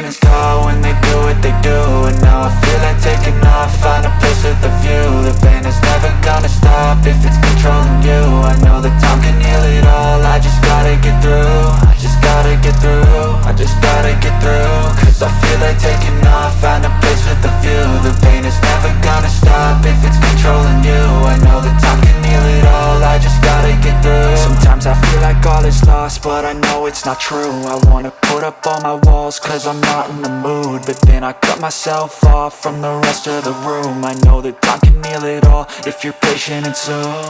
demons call when they do what they do. And now I feel like taking off, find a place with a view. The pain is never gonna stop if it's controlling you. I know that time can heal it all, I just gotta get through. I just gotta get through, I just gotta get through. Cause I feel like taking off, find a place with a view. The pain is never gonna stop if it's controlling you. I know that time can heal it all, I just gotta get through. Sometimes I feel like all is lost, but I know it's not true. I wanna put up all my walls cause I'm not in the mood, but then I cut myself off from the rest of the room. I know that time can heal it all if you're patient and soon.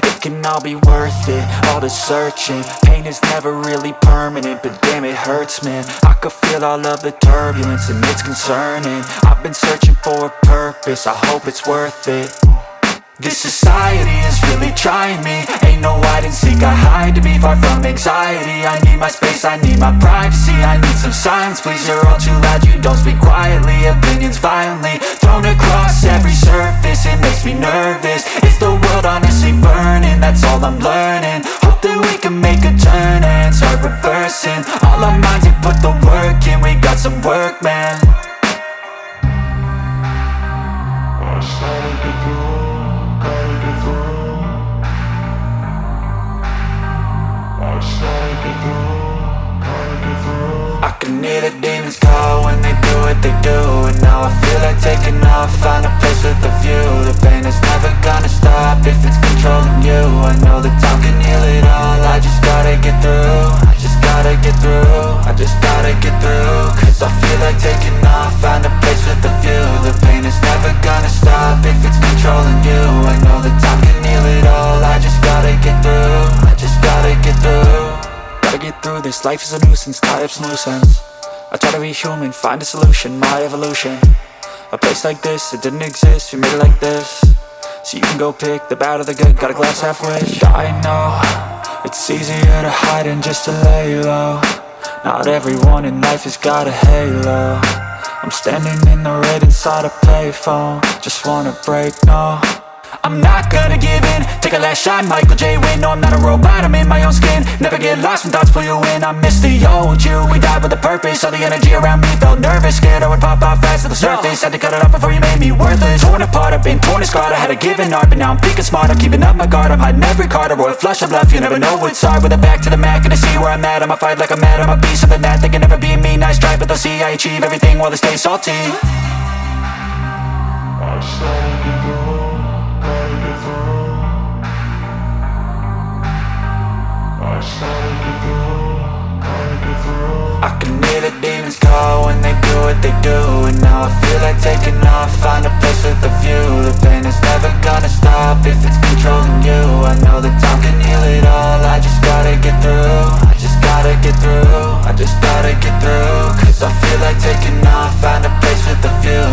It can all be worth it, all the searching. Pain is never really permanent, but damn it hurts, man. I could feel all of the turbulence and it's concerning. I've been searching for a purpose, I hope it's worth it. This society is really trying me. Ain't no hide and seek, I hide to be far from anxiety. I need my space, I need my privacy. I need some silence, please, you're all too loud. You don't speak quietly, opinions violently thrown across every surface. It makes me nervous, is the world honestly burning? That's all I'm learning. Hope that we can make a turn and start reversing. All our minds, we put the work in, we got some work, man. I can hear the demons call when they do what they do. And now I feel like taking off, find a place with a view. The pain is never gonna stop if it's controlling you. I know that time can heal it all, I just gotta get through. I just gotta get through, I just gotta get through. Cause I feel like taking off, find a place with a view. The pain is never gonna stop if it's controlling you. I know that time can heal it all, I just gotta get through. I just gotta get through. Gotta get through this, life is a nuisance, tie up some loose ends. I try to be human, find a solution, my evolution. A place like this, it didn't exist, we made it like this. So you can go pick the bad or the good, got a glass halfway. I know, it's easier to hide than just to lay low. Not everyone in life has got a halo. I'm standing in the red inside a payphone, just wanna break, no. I'm not gonna give in, take a last shot, Michael J. Win. No, I'm not a robot, I'm in my own skin. Never get lost when thoughts pull you in. I miss the old you, we died with a purpose. All the energy around me felt nervous, scared I would pop off fast to the surface. Had to cut it off before you made me worthless. Torn apart, I've been torn and scarred. I had a given art, but now I'm thinking smart. I'm keeping up my guard, I'm hiding every card. A royal flush of love, you never know what's hard. With a back to the mat, gonna see where I'm at. I'ma fight like I'm mad, I'ma be something that they can never be me. Nice try, but they'll see I achieve everything while they stay salty. I can hear the demons call when they do what they do. And now I feel like taking off, find a place with a view. The pain is never gonna stop if it's controlling you. I know that time can heal it all, I just gotta get through. I just gotta get through, I just gotta get through. Cause I feel like taking off, find a place with a view.